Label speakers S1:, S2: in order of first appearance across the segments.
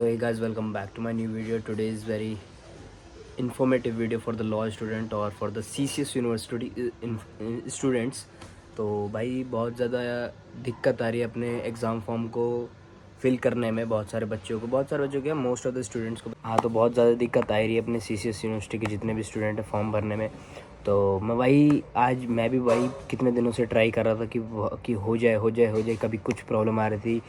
S1: So hey guys, welcome back to my new video. Today is very informative video for the law student or for the CCS university students. तो भाई बहुत ज़्यादा दिक्कत आ रही है अपने एग्ज़ाम फॉर्म को फिल करने में। बहुत सारे बच्चों को, क्या मोस्ट ऑफ द स्टूडेंट्स को, हाँ, तो बहुत ज़्यादा दिक्कत आ रही है अपने CCS यूनिवर्सिटी के जितने भी स्टूडेंट हैं फॉर्म भरने में। तो मैं भी वही कितने दिनों से ट्राई कर रहा था कि हो जाए। कभी कुछ प्रॉब्लम आ रही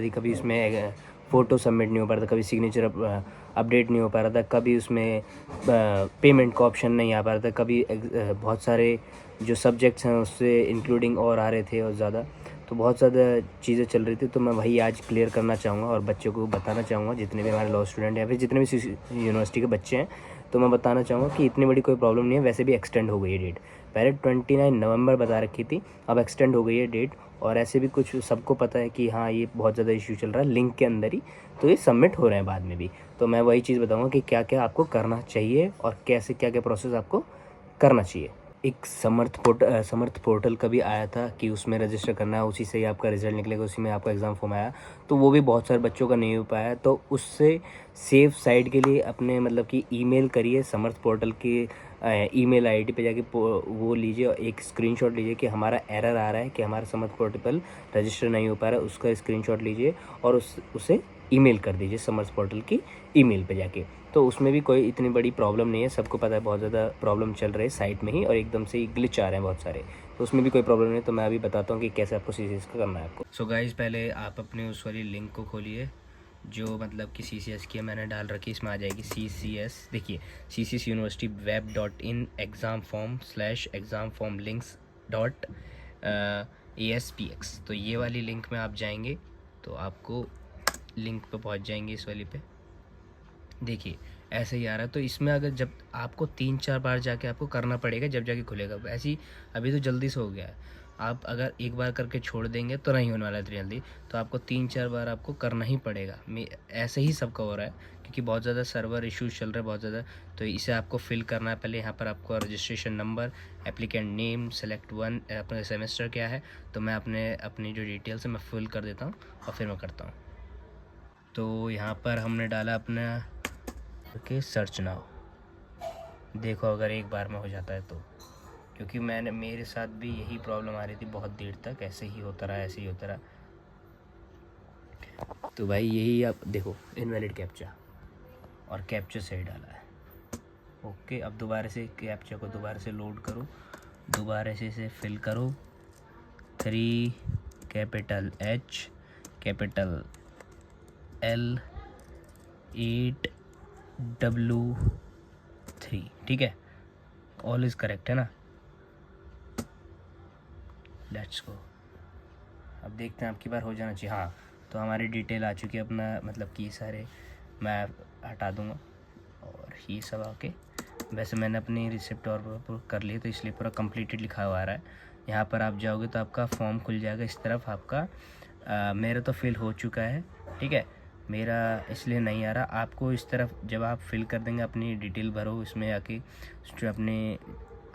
S1: थी, कभी उसमें फ़ोटो सबमिट नहीं हो पा रहा था, कभी सिग्नेचर अपडेट नहीं हो पा रहा था, कभी उसमें पेमेंट का ऑप्शन नहीं आ पा रहा था, कभी बहुत सारे जो सब्जेक्ट्स हैं उससे इंक्लूडिंग और आ रहे थे और ज़्यादा, तो बहुत ज़्यादा चीज़ें चल रही थी। तो मैं वही आज क्लियर करना चाहूँगा और बच्चों को बताना चाहूँगा, जितने भी हमारे लॉ स्टूडेंट या फिर जितने भी यूनिवर्सिटी के बच्चे हैं। तो मैं बताना चाहूँगा कि इतनी बड़ी कोई प्रॉब्लम नहीं है। वैसे भी एक्सटेंड हो गई है डेट, पहले 29 नवंबर बता रखी थी, अब एक्सटेंड हो गई है डेट। और ऐसे भी कुछ सबको पता है कि हाँ, ये बहुत ज़्यादा इश्यू चल रहा है लिंक के अंदर ही, तो ये सबमिट हो रहे हैं बाद में भी। तो मैं वही चीज़ बताऊँगा कि क्या क्या आपको करना चाहिए और कैसे क्या क्या प्रोसेस आपको करना चाहिए। एक समर्थ पोर्टल का भी आया था कि उसमें रजिस्टर करना है, उसी से ही आपका रिज़ल्ट निकलेगा, उसी में आपका एग्ज़ाम फॉर्म आया। तो वो भी बहुत सारे बच्चों का नहीं हो पाया। तो उससे सेफ साइड के लिए अपने कि ईमेल करिए समर्थ पोर्टल के ईमेल आईडी पे जाके वो लीजिए और एक स्क्रीनशॉट लीजिए कि हमारा एरर आ रहा है कि हमारा समर्थ पोर्टल रजिस्टर नहीं हो पा रहा है। उसका स्क्रीनशॉट लीजिए और उसे ईमेल कर दीजिए समर्थ पोर्टल की ईमेल पे जाके। तो उसमें भी कोई इतनी बड़ी प्रॉब्लम नहीं है। सबको पता है बहुत ज़्यादा प्रॉब्लम चल रही है साइट में ही और एकदम से ही ग्लिच आ रहे हैं बहुत सारे। तो उसमें भी कोई प्रॉब्लम नहीं है। तो मैं अभी बताता हूँ कि कैसे आपको CCS का करना है आपको। सो गाइज़, पहले आप अपने उस वाली लिंक को खोलिए जो कि CCS की है, मैंने डाल रखी। इसमें आ जाएगी CCS, देखिए CCS यूनिवर्सिटी web.in exam.links.aspx। तो ये वाली लिंक में आप जाएंगे तो आपको लिंक पे पहुंच जाएंगे। इस वाली पे देखिए ऐसे ही आ रहा है। तो इसमें अगर जब आपको 3-4 बार जाके आपको करना पड़ेगा, जब जाके खुलेगा। ऐसे ही अभी तो जल्दी से हो गया है, आप अगर एक बार करके छोड़ देंगे तो नहीं होने वाला है इतनी जल्दी। तो आपको 3-4 बार आपको करना ही पड़ेगा। ऐसे ही सबका हो रहा है क्योंकि बहुत ज़्यादा सर्वर इश्यूज चल रहे हैं बहुत ज़्यादा। तो इसे आपको फिल करना है। पहले यहाँ पर आपको registration number, applicant name, select one, अपना सेमेस्टर क्या है। तो मैं अपनी जो डिटेल्स है मैं फिल कर देता हूँ और फिर मैं करता हूँ। तो यहाँ पर हमने डाला अपना के सर्च नाउ। देखो अगर एक बार में हो जाता है तो, क्योंकि मेरे साथ भी यही प्रॉब्लम आ रही थी बहुत देर तक, ऐसे ही होता रहा। तो भाई यही आप देखो, इनवैलिड कैप्चा और कैप्चा सही डाला है। ओके, अब दोबारा से कैप्चा को दोबारा से लोड करो, दोबारा से इसे फिल करो। 3 capital H capital L 8W3, ठीक है, ऑल इज़ करेक्ट है ना। Let's go. अब देखते हैं, आपकी बार हो जाना चाहिए। हाँ, तो हमारी डिटेल आ चुकी है अपना कि सारे मैं हटा दूँगा और ये सब आके। वैसे मैंने अपनी रिसिप्ट और कर ली, तो इसलिए पूरा कंप्लीटेड लिखा हुआ आ रहा है। यहाँ पर आप जाओगे तो आपका फॉर्म खुल जाएगा इस तरफ आपका। मेरा तो फिल हो चुका है, ठीक है, मेरा इसलिए नहीं आ रहा। आपको इस तरफ जब आप फिल कर देंगे, अपनी डिटेल भरो इसमें आके, जो अपने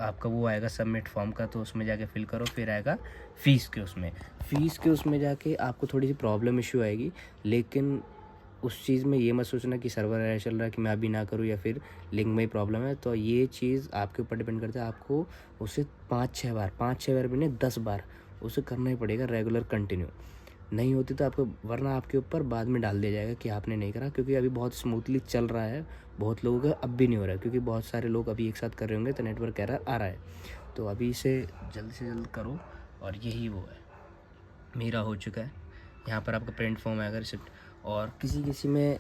S1: आपका वो आएगा सबमिट फॉर्म का, तो उसमें जाके फिल करो। फिर आएगा फ़ीस के उसमें जाके आपको थोड़ी सी प्रॉब्लम इशू आएगी। लेकिन उस चीज़ में ये मत सोचना कि सर्वर एरर चल रहा है कि मैं अभी ना करूँ या फिर लिंक में ही प्रॉब्लम है। तो ये चीज़ आपके ऊपर डिपेंड करता है। आपको उसे 5-6 बार भी नहीं, 10 बार उसे करना ही पड़ेगा रेगुलर कंटिन्यू। नहीं होती तो आपको, वरना आपके ऊपर बाद में डाल दिया जाएगा कि आपने नहीं करा। क्योंकि अभी बहुत स्मूथली चल रहा है, बहुत लोगों का अब भी नहीं हो रहा है, क्योंकि बहुत सारे लोग अभी एक साथ कर रहे होंगे तो नेटवर्क एरर आ रहा है। तो अभी इसे जल्द से जल्द करो। और यही वो है, मेरा हो चुका है। यहाँ पर आपका प्रिंट फॉर्म आएगा, रिसिप्ट, और किसी में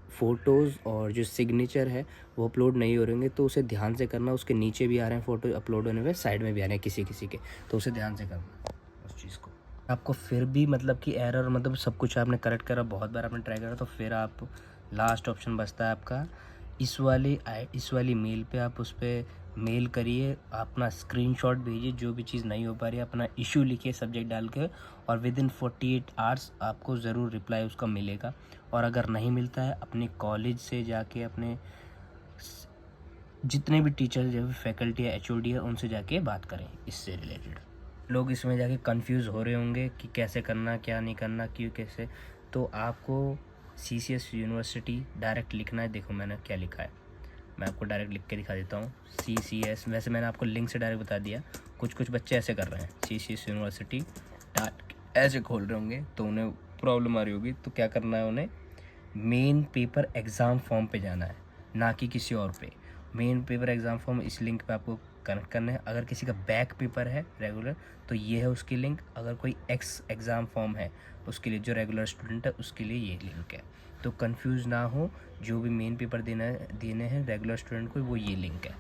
S1: फ़ोटोज़ और जो सिग्नेचर है वो अपलोड नहीं हो रहे होंगे, तो उसे ध्यान से करना। उसके नीचे भी आ रहे हैं फ़ोटो अपलोड होने में, साइड में भी आ रहे हैं किसी के, तो उसे ध्यान से करना उस चीज़ को। आपको फिर भी कि एरर, सब कुछ आपने करेक्ट करा, बहुत बार आपने ट्राई करा, तो फिर आप लास्ट ऑप्शन बचता है आपका इस वाली मेल पे। आप उस पर मेल करिए, अपना स्क्रीनशॉट भेजिए, जो भी चीज़ नहीं हो पा रही है अपना इशू लिखिए सब्जेक्ट डाल के, और विदिन 48 आवर्स आपको ज़रूर रिप्लाई उसका मिलेगा। और अगर नहीं मिलता है, अपने कॉलेज से जाके अपने जितने भी टीचर जो फैकल्टी है, HOD है, उनसे जाके बात करें इससे रिलेटेड। लोग इसमें जाके कंफ्यूज हो रहे होंगे कि कैसे करना, क्या नहीं करना, क्यों, कैसे। तो आपको CCS यूनिवर्सिटी डायरेक्ट लिखना है। देखो मैंने क्या लिखा है, मैं आपको डायरेक्ट लिख के दिखा देता हूँ। CCS, वैसे मैंने आपको लिंक से डायरेक्ट बता दिया। कुछ बच्चे ऐसे कर रहे हैं, CCS यूनिवर्सिटी ऐसे खोल रहे होंगे तो उन्हें प्रॉब्लम आ रही होगी। तो क्या करना है, उन्हें मेन पेपर एग्ज़ाम फॉर्म पे जाना है, ना कि किसी और पे। मेन पेपर एग्ज़ाम फॉर्म इस लिंक पे आपको कनेक्ट करना है। अगर किसी का बैक पेपर है रेगुलर तो ये है उसकी लिंक। अगर कोई एक्स एग्ज़ाम फॉर्म है उसके लिए, जो रेगुलर स्टूडेंट है उसके लिए ये लिंक है। तो कंफ्यूज ना हो, जो भी मेन पेपर देने हैं रेगुलर स्टूडेंट को, वो ये लिंक है।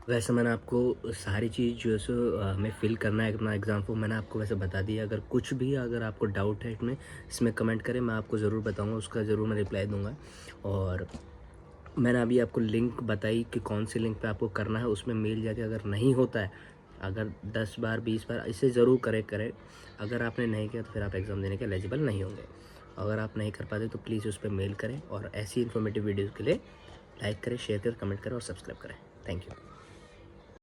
S1: वैसे मैंने आपको सारी चीज़ जो है सो हमें फिल करना है अपना एग्ज़ाम फॉर्म, मैंने आपको वैसे बता दिया। अगर कुछ भी अगर आपको डाउट है इसमें कमेंट करें, मैं आपको ज़रूर बताऊंगा, उसका ज़रूर मैं रिप्लाई दूंगा। और मैंने अभी आपको लिंक बताई कि कौन सी लिंक पे आपको करना है, उसमें मेल जाके अगर नहीं होता है, अगर 10 बार 20 बार इसे ज़रूर करें। अगर आपने नहीं किया तो फिर आप एग्ज़ाम देने के एलिजिबल नहीं होंगे। अगर आप नहीं कर पाते तो प्लीज़ उस पर मेल करें। और ऐसी इन्फॉर्मेटिव वीडियोज़ के लिए लाइक करें, शेयर करें, कमेंट करें और सब्सक्राइब करें। Thank you.